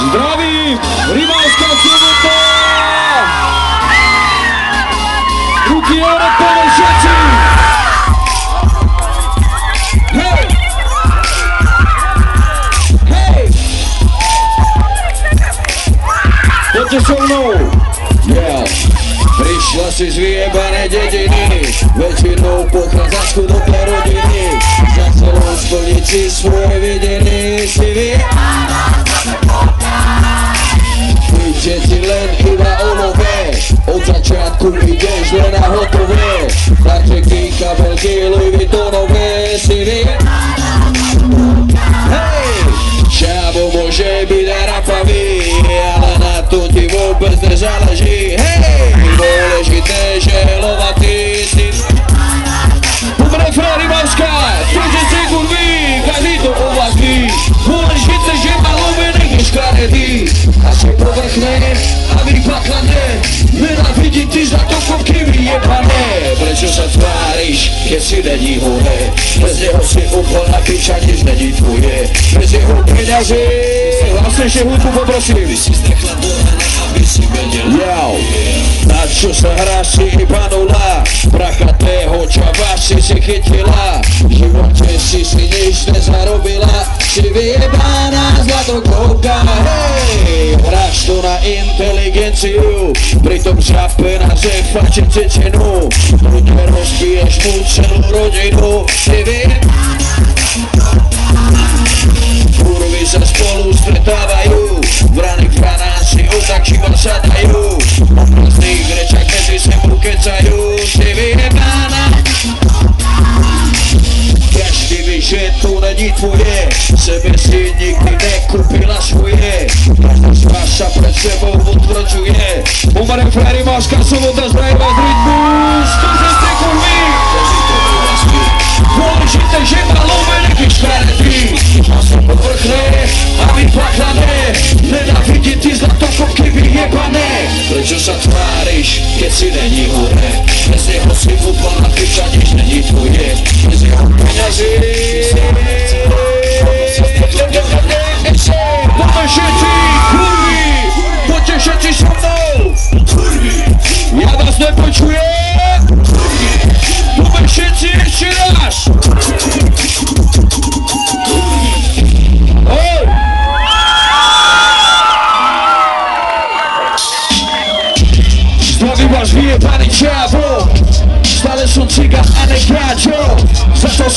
Zdravím! Rivalská sobota! Ruky hore, povej všetci! Hej! Hej! Poďte so mnou! Yeah. Prišla si z vyjebanej dediny, väčšinou pochádza z chudobnej rodiny. Za celou splniť si svoje vidiny, si vyjebaná. Ide ti len iba o nové, od začiatku ideš len na hotové. Darčeky, kabelky, Louis Vuittonové, si vyjebaná. Hej! Čavo môže byť aj rapavý, ale na to ti vôbec nezáleží. Hej! Dôležité, že lovatý si Dobre, Fréry Mavská, čiže si kurví, každý to ovládí. Dôležité, že malové nech je škaredý. A si povrchné a vypaklané, nenávidí ty za to kopky vyjebané. Prečo sa tváriš, keď si není hore? Bez neho si úplná piča, nič není tvoje. Bez jeho peňazí, hlasnejšie hudbu poprosím. Si zdechla do rana, aby si vedel. Na čo sa hráš, si iba nula. Prachatého čava si chytila. V živote si nič nezarobila. Si vyjebaná zlatokovka. Hej, hráš to na inteligenciu, pritom žape na zefače cecenu. Ľudia rozbiješ mu celú rodinu. Si vyjebaná. Kurvy sa spolu stretávajú, v raných 12 otačiva sa dajú. Po prázdnych rečach medzi sebou kecajú. Si vyjebaná. Každý ví, že to není tvoje, sebe si nikdy nekúpila svoje. Každá z vás sa pred sebou potvrdzuje. Umare Fréry Mavská sobota, zbrajme z rytmus. To že ste kurví, dôležité, že malové nech je škaredý. A som povrchné a vypaklané, nenávidí ty zlatokopky vyjebané. Prečo sa tváriš, keď si není hore? Bez neho si úplná piča, nič není tvoje. Bez jeho peňazí. Poďte všetci, kurví, poďte všetci so mnou. Ja vás nepočujem. Poďte všetci ešte raz. Hej! Zdravím vás vyjebaný čavo. Stále som cigán a nekáčo. Za to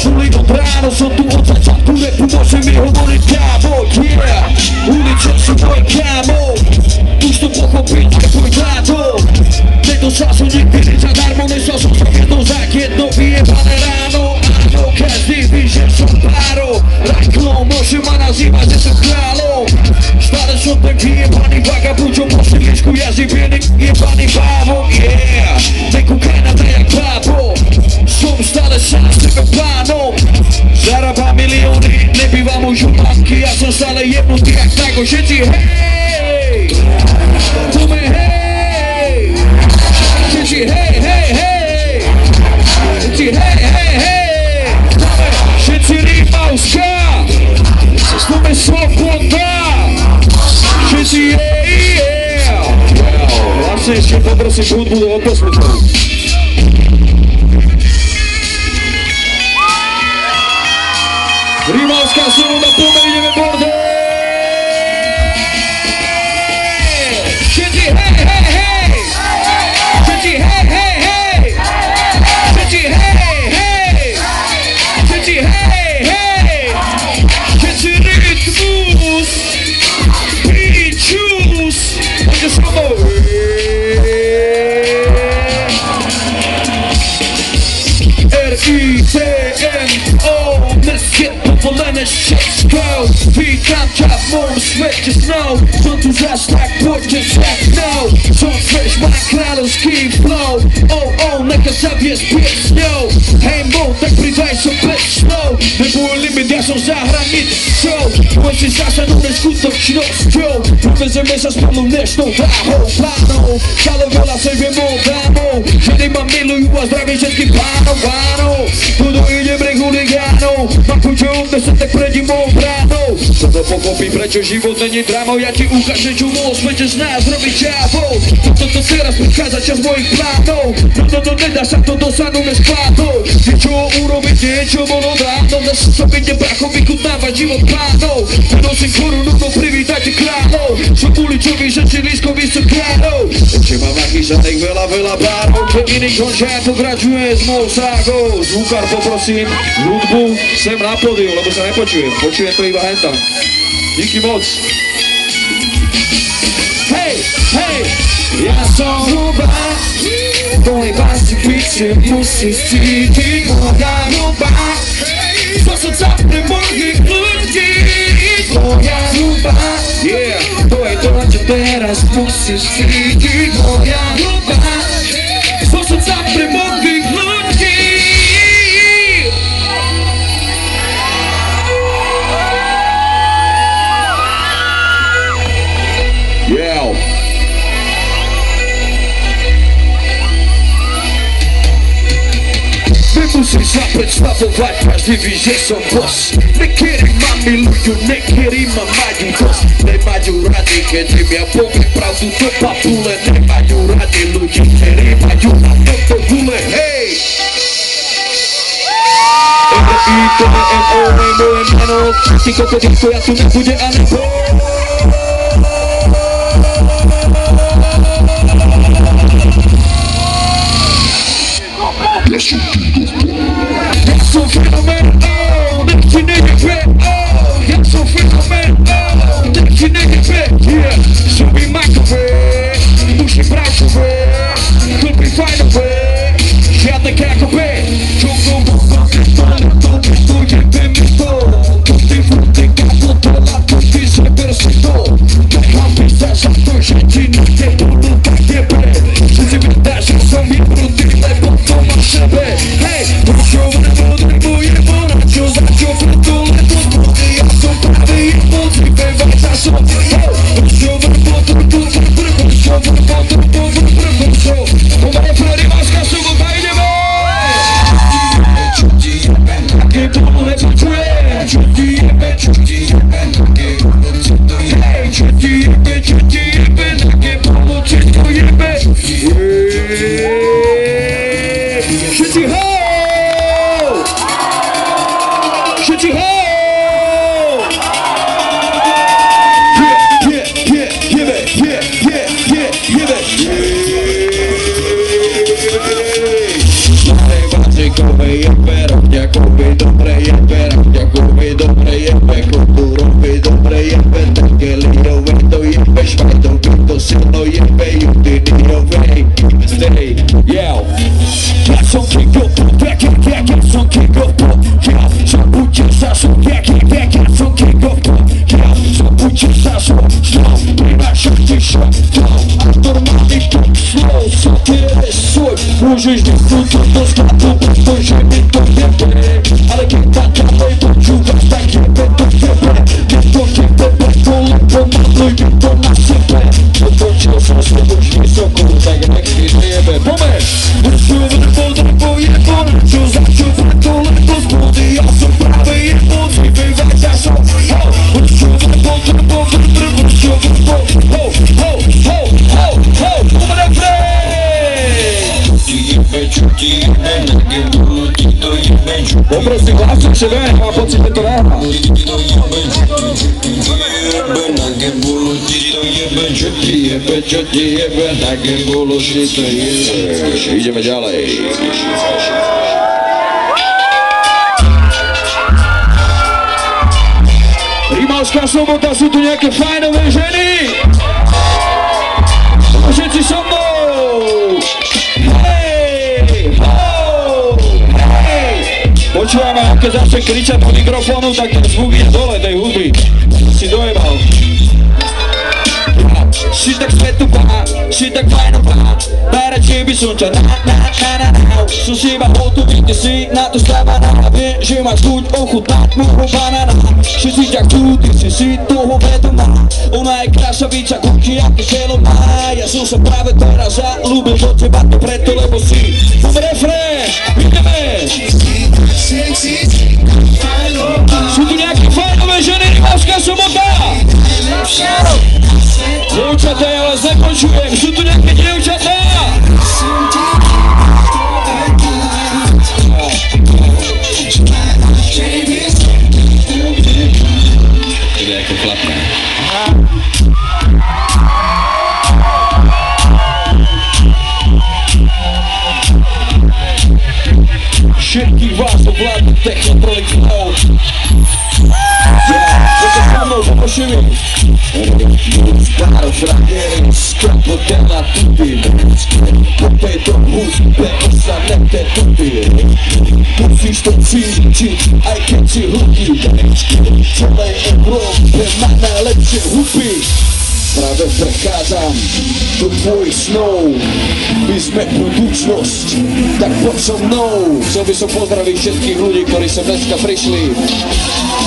boli do bráno, som tu od začiatku repu, môžem mi hovoriť kámo. Yeah, ulice sú môj kámo. Už to pochopiť, aj tvoj táto. Nedostal som nikdy nič zadarmo, nestal som sa jedno vyjebané ráno. Áno, každý ví, že som páro. Raklom, môže ma nazývať, že som kráľom. Stále som ten vyjebaný vagabund, čo po Sibírsku jazdí bielým jebaným bávom. Yeah, nekúkaj na to jak bábo. Som stále sám sebe pánom. Zarábam milióny, nebývam už u banky. Ja som stále jebnutý jak tako. Všetci hej, tome hej. Všetci hej, hej, hej. Všetci hej, hej, hej. Všetci Rimavská. Tome sloboda. Všetci yeah. Vlastne ešte poprosím hudbu do posluchov. Rimavská sloboda, poďme, ideme bordel! Všetci hej, hej, hej! Všetci hej, hej, hej! Všetci hej, hej! Všetci hej, hej! Všetci rytmus! Pičus! Poďte s mnou! R-I-T-N-O Dnes je povolené všetko. Vítam ťa v mojom svete snov. Som tu zas, tak poďte sa mnou. Som fresh, má kráľovský flow. Nechaj sa viesť piesňou. Hej mo, tak pridaj som bez slov. Neboj limit, ja som za hranicou. Môj si zastanú neskutočnosťou. Prevezeme sa spolu dnešnou dráhou. Plánou, stále veľa sa viem o dámov. Ženy ma milujú a zdravím všetkých pánov. Tu dojde breh huligánov. Mám chuť, že umne sa tak predím mou bránou. To pochopí, prečo život není drámou. Ja ti ukážem, čo môžete z nás robiť čávou. Toto teraz prichádza čas mojich plánov. No, nedá sa to dosiahnuť bez plánov. Ty čo urobiť niečo, bolo dávno. Zase sa byde brachom vychutnávať život plánov. Nosím korunu, no privítajte kráľov. Som uličový, že si lískovi sú kráľov. Ešte mám nachystaných veľa bárov. Keď iný končia, ja pokračujem s mou ságou. Zvukár poprosím hudbu sem na pódium, lebo sa nepočujem. Počujem to iba hentam. Díky moc. Hej, ja som hruba. Tvoj vlastný píče musíš cítiť. Moja hruba. Spôsob sa pre mojich ľudí. Moja hruba. Yeah, to je to, čo teraz musíš cítiť. Moja hruba. Spôsob sa pre mojich ľudí. Yeah. Nemusíš sa predstavovať, každý ví, že som boss. Niekedy ma milujú, niekedy ma majú dosť. Nemajú radi, keď im ja poviem pravdu, to papule. Nemajú radi ľudí, ktorí majú na toto gule. Hej! M-I-T-N-O, moje meno. Ty kokodinko, ja tu nebude a nebo. Ja som fenomén, nech ti nejebe, ja som fenomén, nech ti nejebe, yeah. Zuby makové, uši bráčové, chlpy fajnové, žiadne krakové, čo to jebe mi to, to ty furty kapotola, to ty seber si to, nechám písať za to, že ti na nebudú tak jebe, že si vydáš, že som vybrutý, lebo to má sebe, hej, počúva nepotrebujem ona, čo za čo preto leto zbudí, ja som pravý jebol, vybevaj za som, hej, počúva nepotrebujem prvú show, prvú show, pomaje Freddy Maska, sobota ideme! Čo ti jebe, také dole počuje, čo ti jebe, také pomoci to je, hej, čo ti jebe, také pomoci to jebe, všetci ho! Všetci ho! Ďakujem jebe, rovňakovi dobre jebe, rovňakovi dobre jebe, kultúrovi dobre jebe, také lidové to jebe, švajdovi to silno jebe, Judinovej, stej, yeah. Ja som king of pop, ja som king of pop, ja som buďte sa som, ja som king of pop, ja som buďte sa som, slow, prinášam ti šok, a normálny pop, slow, sa tebe svoj, môžeš nechúť toto zlatu, pretože mi to jebe, ale keď tak ďalej počúvaš, tak jebe to tebe, je to tebe, preto lebo maluj mi to na sebe, otočil som sa už vysoko, tak nech mi jebe, pomer, potrebujem ona, čo za čo preto lebo zbudí, ja som pravý jebol, vybevaj za som, potrebujem umre prej! Čo ti jebe, také bolo ti to jebe, poprosím hlasím sebe, mám pocit, že to ráhna. Čo ti jebe, také bolo ti to jebe. Ideme ďalej. Rimavská sobota, sú tu nejaké fajnové ženy? Všetci so mnou! Hej! Ho! Hej! Počúvame, keď začne kričať do mikrofónu, tak ten zvuk je dole tej hudby. Si dojebal. Si tak svetupá, si tak fajnová, najradšej by som ťa som si iba hotový, ty si na to stávaná, viem, že máš chuť ochutnať môjho banána, všetci ťa chcú, ty si toho vedomá, Ona je krášaviča, kuky, aké želo má. Ja som sa práve teraz zalúbil do teba, to preto, lebo si refrén, ideme. Sú tu nejaké fajnové ženy, Rimavská Sobota? Dievčatá, ja vás nepočujem, sú tu nejaké dievčatá? To je ako chlapná. Všetkých vás ovládne Technotronic Flow. Poďte sa mnou, zapošili. Staro frajery, skrapo dela tudy. Poďte do hudbe, osanete tudy. Musíš to cítiť, aj keď si hudí. Celej Európe má najlepšie hudby. Práve prechádzam do tvojich snov. My sme budúcnosť, tak poď so mnou. Chcel by som pozdraviť všetkých ľudí, ktorí sem dneska prišli.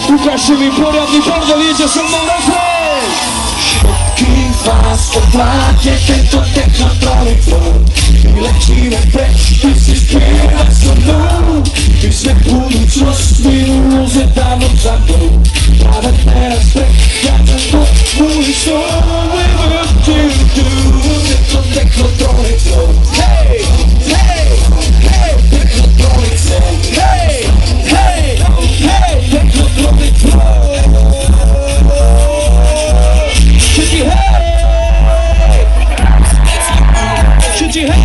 Ukážte mi poriadny bordel, idete so mnou refrén. Všetkých vás ovládne tento Technotronic Flow. My letíme preč, ty si spievaš so mnou. My sme budúcnosť, minulosť je dávno za mnou. Práve teraz prechádzam do tvojich snov. Technotronic Flow. Hey, hey, hey, Technotronic Flow. Hey, hey, hey, Technotronic Flow. Shitty hey, shitty hey,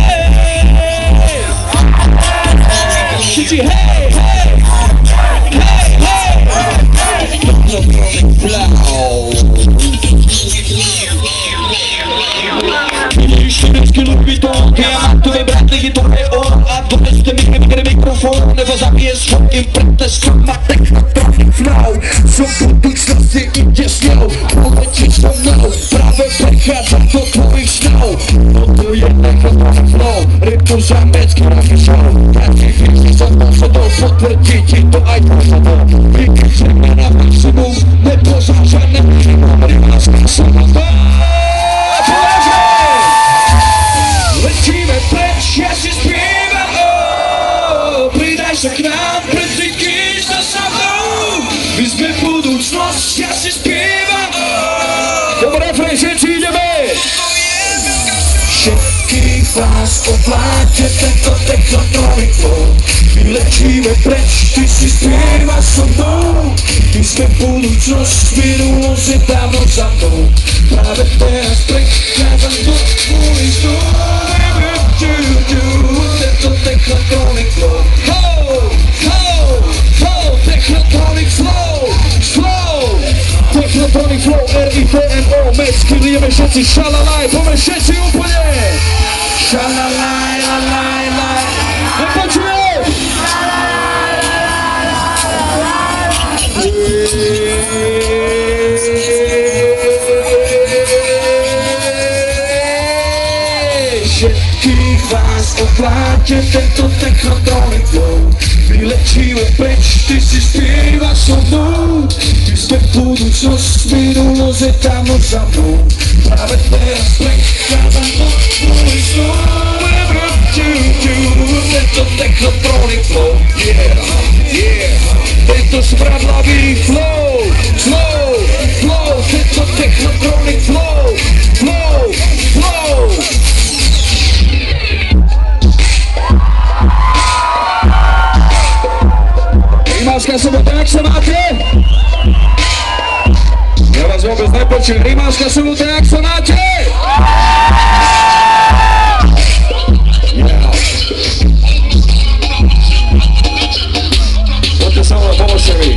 shitty hey, hey, hey, Technotronic Flow. Vždycky Louis Vuitton, diamantové brátky, to je on. A doneste mi mikrofon, nebo zabije svojím pretestom. Má Technotronic Flow, som budúcnosti ide s ňou. Poletíš so mnou, práve prechádzam do tvojich snov. No to je Technotronic Flow, rytmus zámecký show. Každý chvíli som posadol, potvrdí ti to aj posadol. Vykyčeme na maximum, nepozážané. Rimavská Sobota. Letíme preč, ja si spievam, oh, pridaj sa k nám, precítiš to sa mnou. My sme budúcnosť, ja si spievam, oh. Dobre, refrén, všetci ideme. Všetkých vás ovládne tento Technotronic Flow. My letíme preč, ty si spievaš so mnou. My sme budúcnosť, minulosť je dávno za mnou. Práve teraz prechádzam do tvojich snov. Tento Technotronic Flow. Ho, ho, ho, Technotronic Flow. Flow, Technotronic Flow, RITMO, mecky, ideme všetci šalalaj, poďme všetci úplne. Šalalaj, lalaj, laj. Nepočujem. Všetkých vás ovládne tento Technotronic Flow. My letíme preč, ty si spievaš so mnou. My sme budúcnosť, minulosť je dávno za mnou. Práve teraz prechádzam do tvojich snov. Tento Technotronic Flow, yeah, yeah. Tento smradlavý flow, flow, flow. Tento Technotronic Flow, flow, flow. Rimavská Sobota, jak sa máte? Ja vás vôbec nepočujem. Rimavská Sobota, jak sa máte? Poďte sa mnou, pomôžte mi.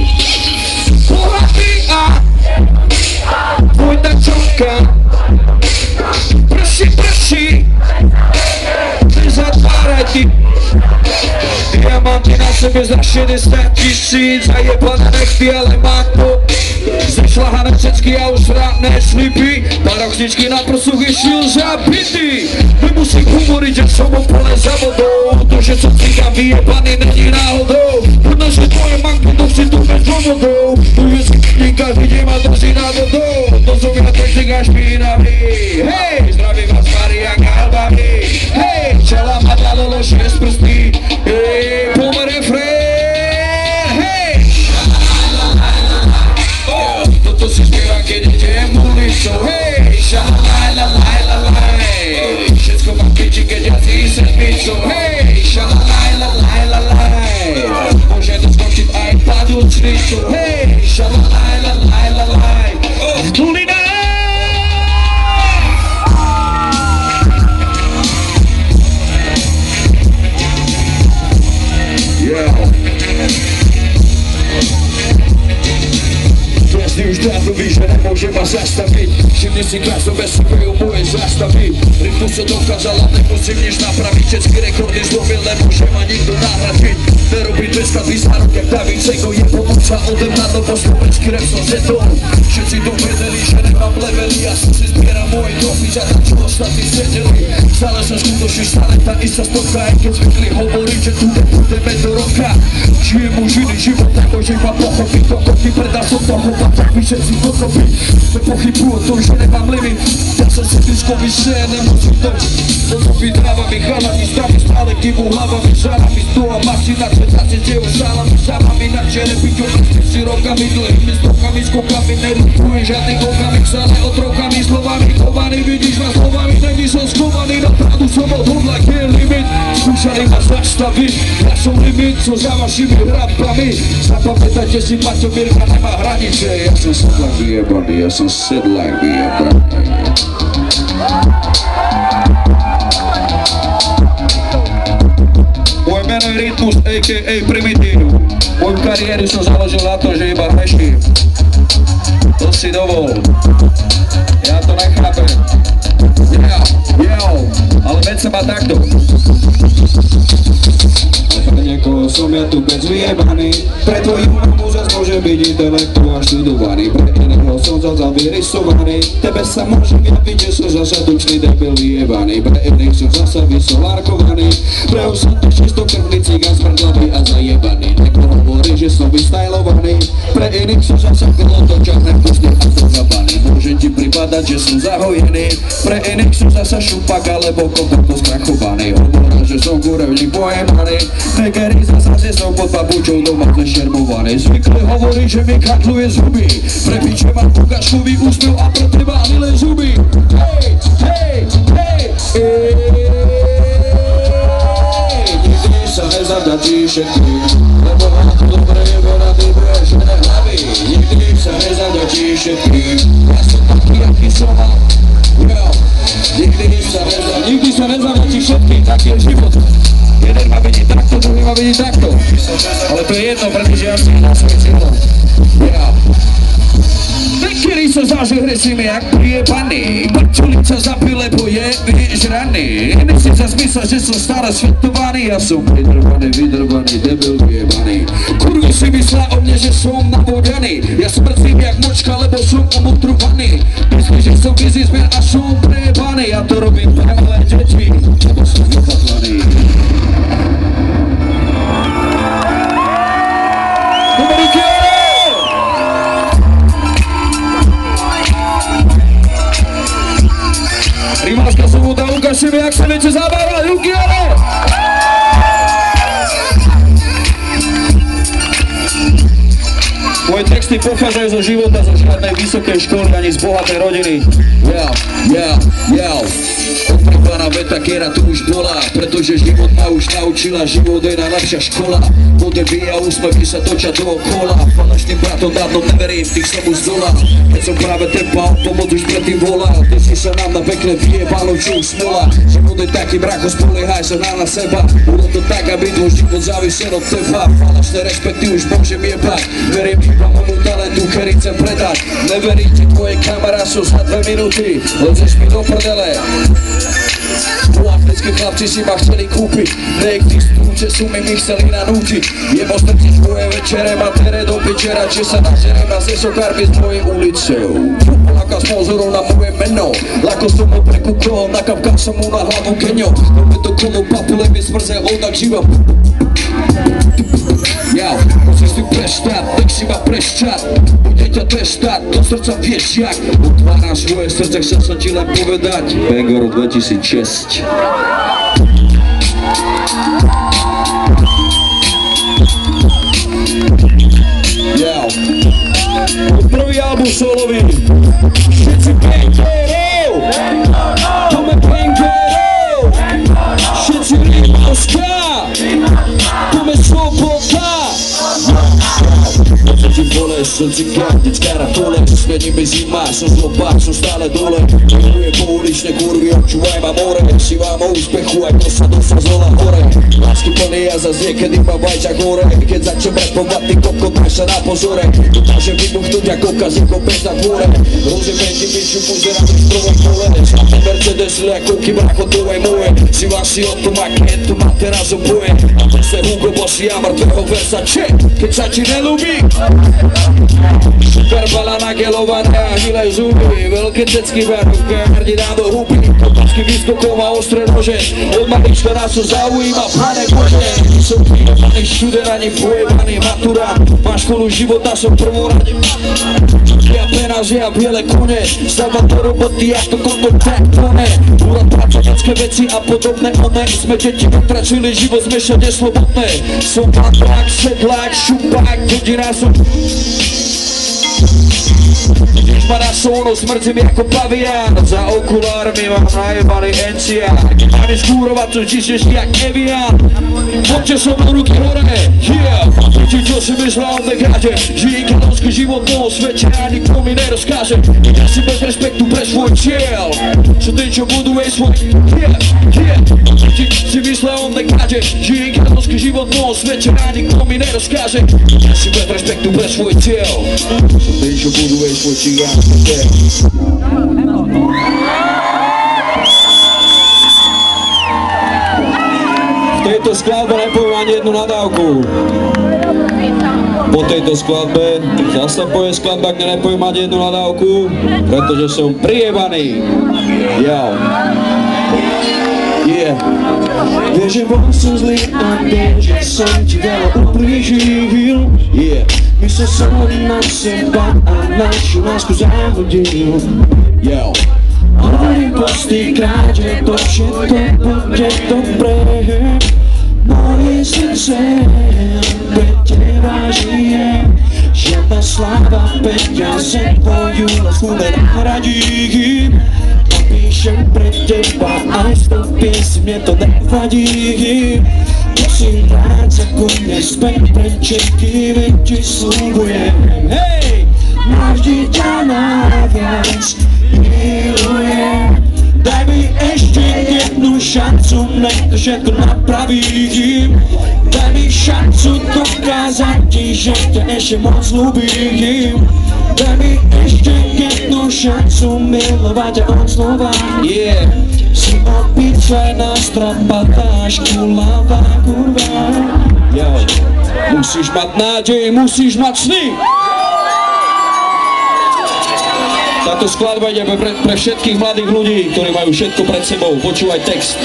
Bohatý a pôjda čonka. Prší, prší. Nezatváraj ty. Diamanty na sebe za 60 000, zajebané nechty, ale mám to. Zešľahané všetky a už rádne slipy, parochničky na prsuch išiel zabitý. Nemusím humoriť, že som úplne za vodou, to, že som cíkam vyjebaný, není náhodou. Protože tvoje manky to si tu bez dôvodou, tu je skutníka, vidím a drží nad vodou. To som ja mega špinavý. Hej, zdraví vás Marian Galbami. Hej, čela ma dalo 6 prstí. Hej, pomer refrén. Hej. Toto si spievam, keď idem ulicou. Hej, šalalajlalajlalaj. Všetko mám piči, keď ja si sedmicou. Hej, šalalajlalajlalaj. Môže to skočiť aj padúcnicu. Hej, šalalajlalajlalaj. Tulina! Už dávno víš, že nemôže ma zastaviť. Všimni si krásno bez sebe moje zastavy. Rytmu sa dokázala, nemusím nič napraviť. Český rekordy zlomil, nemôže ma nikto nahradiť. Nerobí 200 výsárok, jak David Sego. Je pomôca ode mňa, no po slovenský rap som zetom. Všetci dovedeli, že nemám levely. Ja som si zbieral moje dopy, za to, čo ostatní sedeli. Stále som skutočný, stále tá istá stotka. Aj keď zvykli hovoriť, že tu nebudeme do roka. Žijem už iný život, nemôže ma pochopiť. Dokopy predal som toho, tak mi všetci dokopy. Nepochybujú o tom, že nemám limit. Ja som si blízkový sen, nemusím to. Dokopy trávami, chalami, stavy, stále kývu hlavami, žarami, stu a mašina, četáte, že už žálami, šámami, na čere piťu, si rokami, dlhými stokami, skokami, nerúkujem žiadnych okamih, stále otrokami, slovami, chovaný, vidíš ma slovami, není som schovaný, na pravdu som odhodla, kde je limit, skúšali ma zastaviť, ja som limit, co za vašimi hradbami, zapamätajte si, Paťo Mirka nemá hranice, ja som sedlák vyjebaný, ja som sedlák vyjebaný. Môj meno je Rytmus, a.k.a. Primitív. Moju kariéru som založil na to, že iba hreším. To si dovol. Ja to nechápem. Ale veď sa má takto. Pre niekoho som ja tu bez vyjebaný. Pre tvoju mamu zas môže byť intelektuál študovaný. Pre iného som zasa vyrysovaný. Tebe sa môžem javiť, že som zasa tučný debil vyjebaný. Pre iných som zasa vysolárkovaný. Pre ostatných čistokrvný cigán smrdlavý a zajebaný. Niekto hovorí, že som vystajlovaný. Pre iných som zasa krlotočák nepustný a zozabaný. Môže ti pripadať, že som zahojený. Pre iných som zasa šupak alebo kokotko skrachovaný. Hovorím, že som kurevník pojemaný. Negery zasa že som pod babučou doma zešermovaný. Zvykli hovorí, že mi katluje zuby. Pre piče mám ukážkový úsmev a pre teba milé zuby. Hej. Nikdy sa nezavďačí všetkým, lebo mám to dobre jebo na ty brešené hlavy. Nikdy sa nezavďačí všetkým, ja som taký, aký som mal. Nikdy sa nezavďačí všetkým, taký je život. Jeden má vidieť takto, druhý má vidieť takto. Ale to je jedno, pretože ja som na svoj cieľom. Niekedy sa zažil hresíme jak priebaný. Bačulica zapil, lebo je vyžraný. Iný si zas myslel, že som stále svetovaný. Ja som vydrbaný, debil vyjebaný. Kurvi si myslela o mne, že som navodaný. Ja smrcím jak močka, lebo som omotrovaný. Myslí, že som biznismen a som prejebaný. Ja to robím pre malé deti, lebo som vychatlaný. Rimáška sobota, ukážte mi, jak sa viete zabávať, ruky hore! Moje texty pochádzajú zo života, zo žiadnej vysokej školy, ani z bohatej rodiny. Odprívaná veta, kiera tu už bola, pretože život ma už naučila, život je najlepšia škola. Vode bije a úsmevy sa točia dookola. Falešným bratom dávno neverím, tých som už zdola. Keď som práve tepal, pomoc už predtým volal. Ty si sa nám na pekne vyjebalo, čo už smola. Život je taký bracho, spoliehaj sa na seba. Bude to tak, aby tvoj život závisel od teba. Falešné respekty už môžem jebať. Verím iba môjmu talentu, ktorý chcem predať. Neveríte, tvoje kamera sú za 2 minúty. Lezeš mi do prdele. Africkí chlapci si ma chceli kúpiť, neexistujú, že sú mi chceli nanútiť. Jebo strtiť moje večere, matere do pičera, či sa nažerem na zesokárby z mojej ulice. Láka sponzorov na moje meno, ako som ho prekúkol, nakapkal som mu na hlavu keňo. Dobre to kolo papule mi smrze odak živa. Ja, musíš si prestať, tak si ma prešťať. Bude ťa trestať, do srdca vieš jak. Otváraš svoje srdce, chcel som ti len povedať. Bangor 2006. Ja, prvý album solový. Všetci bangerov, tome bangerov. Všetci Rímavská, tome Svoboda. Ti vole, som cikák, detská ratole. Svedí mi zima, som zlobák, som stále dole. Milujem pouličné kurvy, občúvaj ma more. Si vám o úspechu, aj dosa zola hore. Lásky plný a zas niekedy ma vajčak hore. Keď začnem rapovať, ty kokot, máš sa na pozore. Dokážem vybuchnúť ako kazíko bez na dvore. Rozumiem ti biču, pozerám v strovom pole. Zlatý Mercedes, ako kýbracho, to aj moje. Si vás si o tom, aké to má teraz oboje. A to se Hugo Boss, ja mŕtvého Versace. Keď sa ti nelúbi, super nagelované a žilé zuby, veľké cecky barvky, hrdina do huby, otázky výskokov a ostré nože. Od malička nás to zaujíma, pane Bože. Som prijebaný študent, ani pojebaný maturant. Máš školu života, som prvorade. Ja penáže a biele kone, stavať do roboty, jak to konto traktone. Úrad pracovnícke veci a podobné one. Sme deti, vytračili život, sme všade slobodné. Som patrák, sedlák, šupák, hodina som. Když ma na sónu smrcím jako pavián. Za okulármi mám najebaný encián. Ani skúrovať to čišeš jak Evian. Poďte so mnou ruky hore, yeah. Ti čo si myslel o dekáde, žijí kanovský život vo svete a nikto mi nerozkáže. Ja si bez respektu pre svoj cieľ, čo ty čo buduje svoj, yeah. Ti si myslel o dekáde, žijí kanovský život vo svete a nikto mi nerozkáže. Ja si bez respektu pre svoj cieľ, čo ty čo buduje svoj cieľ. V tejto skladbe nepoviem ani jednu nadávku. Po tejto skladbe zase povie skladba, kde nepoviem ani jednu nadávku, pretože som prijebaný. Ja. Yeah. Vieš, že bol som zlý a viem, že som ti veľa ublížil. Yeah. Myslel som na seba a našu lásku zahodil. Yo. Hovorím postýkrát, že to všetko bude dobré. Moje srdce pre teba žije. Žiadna sláva, peniaze tvoju lásku nenahradí. Napíšem pre teba aj 100 piesní, mne to nevadí. Prosím, vráť sa ku mne späť, pre všetky veci sľubujem. Hej! Navždy ťa naviac milujem. Daj mi ešte jednu šancu, nech to všetko napravím. Daj mi šancu dokázať ti, že ťa ešte moc ľúbim. Daj mi ešte jednu šancu milovať ťa od znova. Yeah. Si obyčajná strapatá škulava kurva. Yo. Musíš mať nádej, musíš mať sny. Táto skladba ide pre všetkých mladých ľudí, ktorí majú všetko pred sebou. Počúvaj text.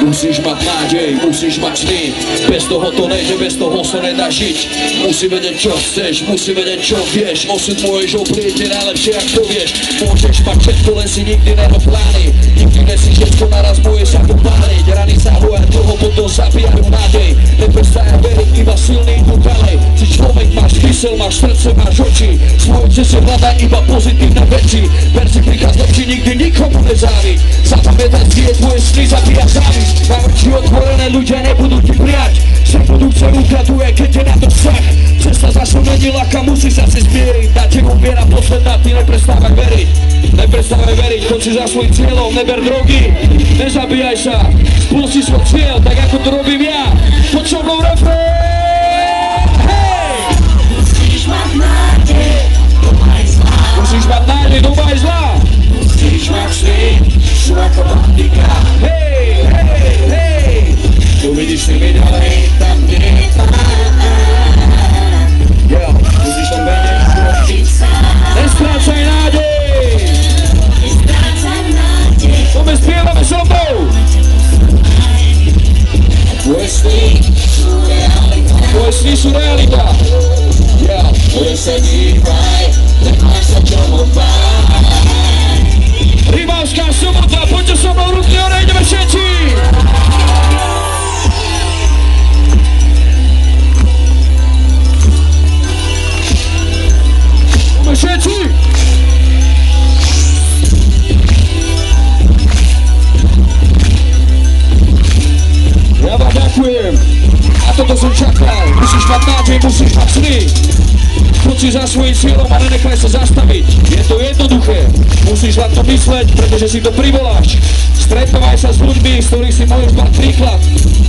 Musíš mať nádej, musíš mať sny. Bez toho to nejde, bez toho sa nedá žiť. Musí vedieť čo chceš, musí vedieť čo vieš. Osud môžeš oprieť najlepšie ak to vieš. Môžeš mať všetko, len si nikdy nerob plány. Nikdy nesi všetko naraz, môžeš sa popáliť. Rany sa hoja, toho potom zabíjajú nádej. Neprestávaj veriť, iba silný idú ďalej. Si človek, máš mysel, máš srdce, máš oči. Svojce si hľadaj iba pozitívne veci. Ver si príkaz lepší, nikdy nikomu nezáviť. Zapamätať si je tvoje sny, zabíja závisť. Mám oči otvorené, ľudia nebudú ti prijať. Však budú chcem ukraduje, keď je na to vzťah. Cesta zase menila, kam musíš sa si zmieriť. Na tebou viera posledná, ty neprestávaj veriť. Neprestávaj veriť, choď si za svojím cieľom, neber drogy. Nezabíjaj sa, spôl si svoj cieľ, tak ako to robím ja. Poď so mnou refrén. Hej! Musíš mať nádej, doma je zlá. Musíš mať nádej, doma je zlá. Musíš mať sny, sú ako bandika. Hej, hej, hej. Tu vidíš si mi ďalej, tam nie yeah, musíš tam vedieť, nestrácaj nádej. musíš mať sny. Choď si za svojím cieľom a nenechaj sa zastaviť. Je to jednoduché. Musíš na to mysleť, pretože si to privoláš. Stretávaj sa s ľuďmi, z ktorých si môžeš mať príklad.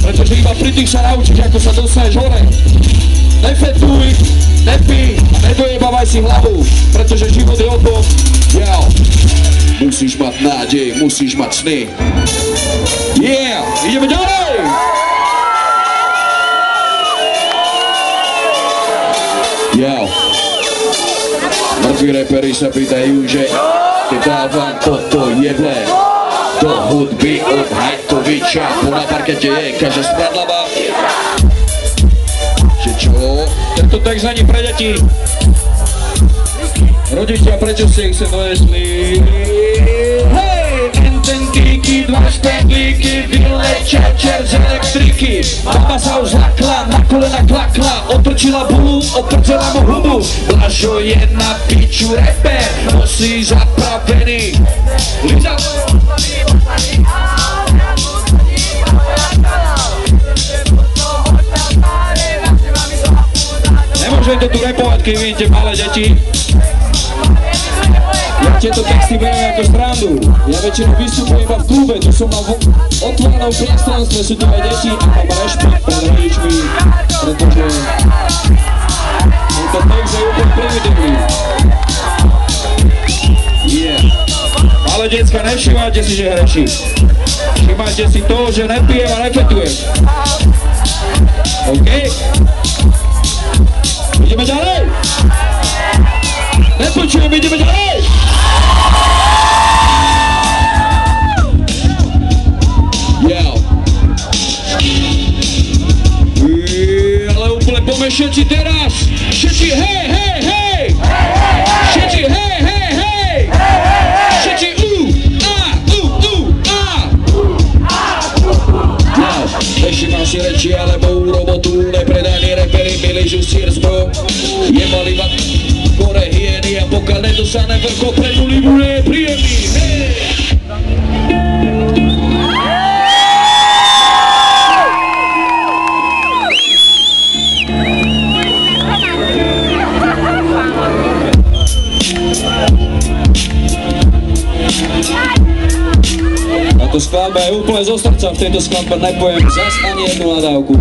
Pretože iba pri tých sa naučíš, ako sa dostaneš hore. Nefetuj, nepí a nedojebávaj si hlavu, pretože život je o tom, musíš mať nádej, musíš mať sny. Yeah, ideme ďalej! Mŕtvi reperi sa pýtajú, že ty dávam toto jedle do hudby od Hajtoviča. Po na parkete je každá skladlava. Že čo? Tento text ani pre deti. Rodičia, prečo ste ich sem donesli? Hej! Ententíky, dva špendlíky, vylečia čer z elektriky. Mama sa už zlakla, na kolena klakla, otočila bulu, oprdzela mu hubu. Blažo je na piču reper, nosí zapravený. Nemôžem to tu repovať, keď vidíte malé deti. Ja tieto texty beriem ako srandu. Ja väčšinou vystupujem iba v klube, tu som na otvorenom priestranstve, sú tu aj deti a mám rešpekt pred rodičmi, pretože tento text je úplne primitívny. Ale decka, nevšimajte si, že hreší. Všimajte si to, že nepijem a nefetujem. OK? Ideme ďalej! Nepočujem, ideme ďalej! Ale úplne poďme všetci teraz! Všetci hej, hej, hej! Všetci hej, hej, hej! Všetci Všimám si reči alebo robotu, nepredajní reperi byli žustí zbro. Jebali ma kore hyeny a pokiaľ nedostane vrko predu libu, je príjemný, hej! Táto skladba je úplne zo srdca, v tejto skladbe nepoviem zas ani jednu nadávku.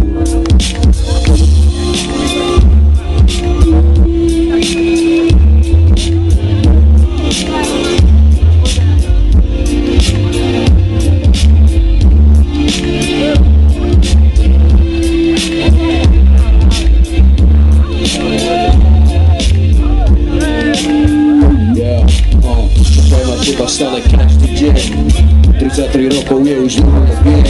Stále každý deň 33 rokov je už dlho, tak viem.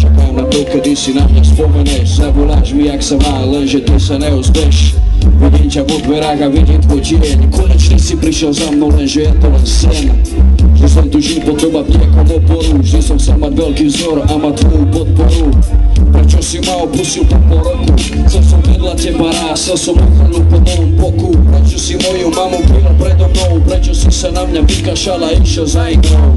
Čakám na to, kedy si na mňa spomeneš. Zavoláš mi, jak sa má, lenže ty sa neozbeš. Vidím ťa vo dverách a vidím tvoj tieň. Konečne si prišiel za mnou, lenže je to len sen. Že som tu žil pod teba niekom oporu. Vždy som chcel mať veľký vzor a mať tvoju podporu. Prečo si ma opustil po pol roku? Chcel som vedľa teba raz, chcel som ochranu po novom boku. Prečo si moju mamu kryl predo mnou? Prečo si sa na mňa vykašal a išiel za inou?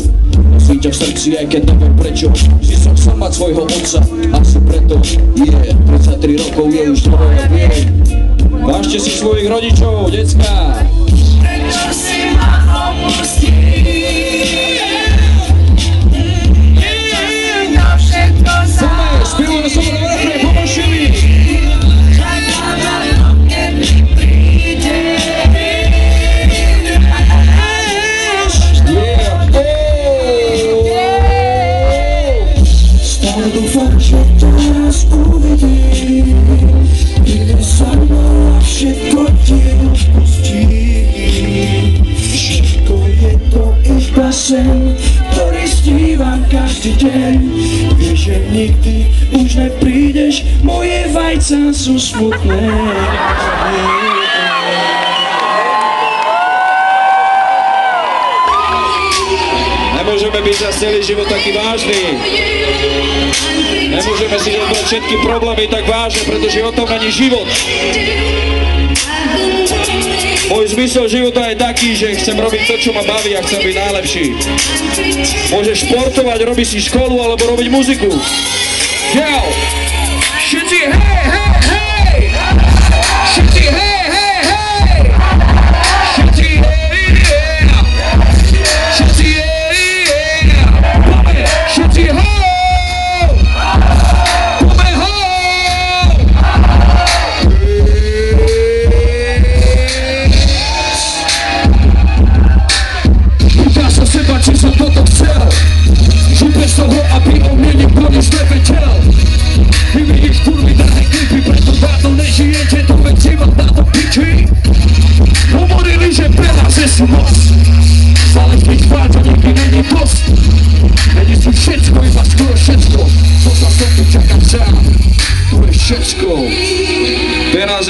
Nosím ťa v srdci, aj keď neviem prečo. Vždy som chcel mať svojho otca, asi preto. 33 rokov je už dlho, ja viem. Vážte si svojich rodičov, decká. Prečo si ma opustil? Spívame sa na vrchne, pomôžte mi! Stále dúfam, že to raz uvidím, kde sa mnou všetko ti odpustí. Všetko je to iba sen, ktorý snívam každý deň. Vieš, že nikdy už neprídeš, moje vajca sú smutné. Nemôžeme byť za celý život taký vážny. Nemôžeme si zobrať všetky problémy tak vážne, pretože o tom není život. Môj zmysel života je taký, že chcem robiť to, čo ma baví a chcem byť najlepší. Môžeš športovať, robiť si školu alebo robiť muziku. Všetci hej, hej, hej!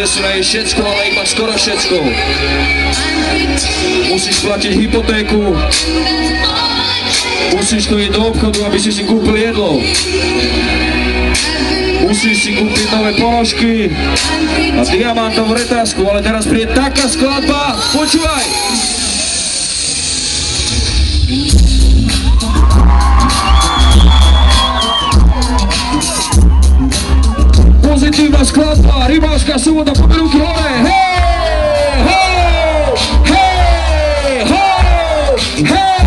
si nájsť všetko, ale iba skoro všetko. Musíš platiť hypotéku. Musíš tu ísť do obchodu, aby si kúpil jedlo. Musíš si kúpiť nové ponožky a diamantovú retázku, ale teraz príde taká skladba. Počúvaj! Pozitívna skladba, Rimavská Sobota, poďme ruky hore! Hej! Hej! Hej! Hej! Hej!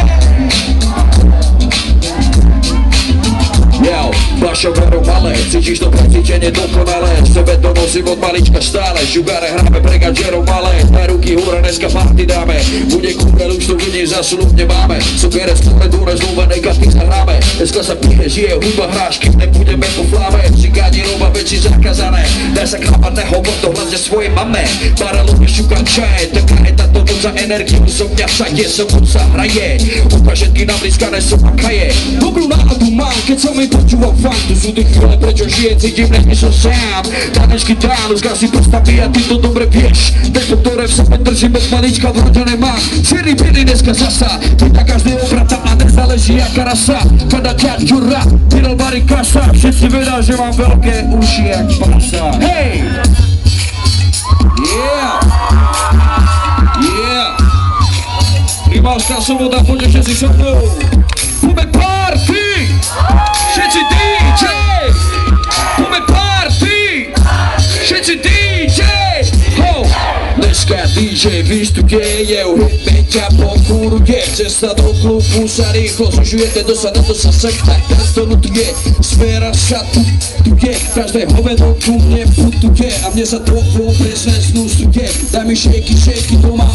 Fľašou veru malé, cítiš to precítenie dokonalé. V sebe to nosím od malička stále. Žugare hráme pre gadžerov malé. Daj ruky húre, dneska party dáme. Bude kúrel, už tu vidím, zasľubne máme. Cukerec, ktoré dúre, zlúbené karty zahráme. Dneska sa pije, žije, hudba hráš, kým nebudeme po fláme. Cigáni roba veci zakázané. Daj sa klápať, nehovor to hlavne svojej mame. Barelov šukať čaj, taká je táto noc za energiu. Som mňa všade, som moc sa hraje. Ukážetky nablískané som akaje. Dobrú náladu mám, keď som mi počúval fakt. Tu sú tie chvíle, prečo žije, cítim, nech som sám. Tanečky dánu, zgasí postaví a ty to dobre vieš. Tempo, ktoré v sebe držím, bez malička vrodené mám. Černý pily dneska zasa, pýta každý obrata a nezáleží jaká rasa. Kada ťať ďura, pyrel bary kasa. Všetci vedá, že mám veľké uši jak prasa. Hej! Yeah! Yeah! Rimavská Sobota, poďte všetci so mnou. Poďme party! Všetci DJ! Poďme party! Všetci DJ! Ho! Dneska DJ vystupuje, u rytme ťa pokuruje. Cesta do klubu sa rýchlo zužujete, dosada to sa sekta, to nutuje. Sféra sa tu je, každé hoveno tu mne putuje. A mne sa to presne snústuje. Daj mi šejky, šejky doma.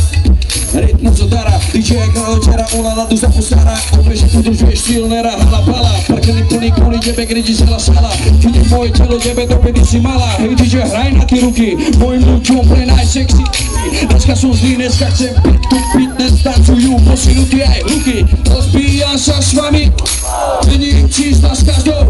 Rytmus odara, DJ ako očara, ona ladu za posara. Obeže podržuješ silnera, hala pala. Parkany plný kvôli tebe, kde ti celá sala. Vidíš moje telo, tebe do pedy si mala. Hej DJ, hraj na ty ruky, mojim ľuďom pre najsexy. Dneska som zlý, dneska chcem piť tu fitness, tancujú posunutí aj ruky. Rozbíjam sa s vami, není čísla s každou.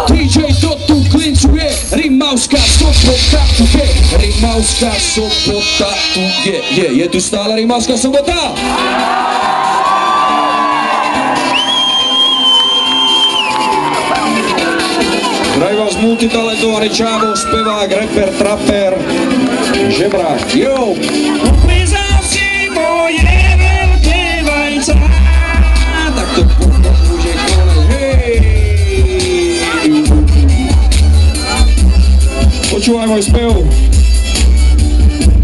DJ to tu klincuje, Rimavská Sobota tu je. Rimavská Sobota tu je. Je tu stále Rimavská Sobota? Zdravím vás multitalentovaný čávo, spevák, rapper, trapper, žebrák, jo! Uklizal si moje veľké vajca. Tak to potom môže konať, hej! Počúvaj môj spev.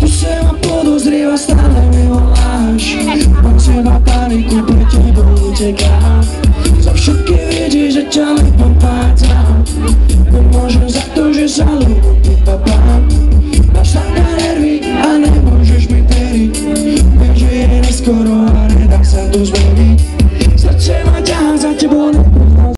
Tu se ma podozrieva, stále mi voláš. Mám seba paniku, pre tebou utekám. Za všetky viedí, že ťa nepopácam. Nemôžem za to, že sa ľúbi papám. Máš také nervy a nemôžeš mi veriť. Viem, že je neskoro a nedá sa to zmeniť.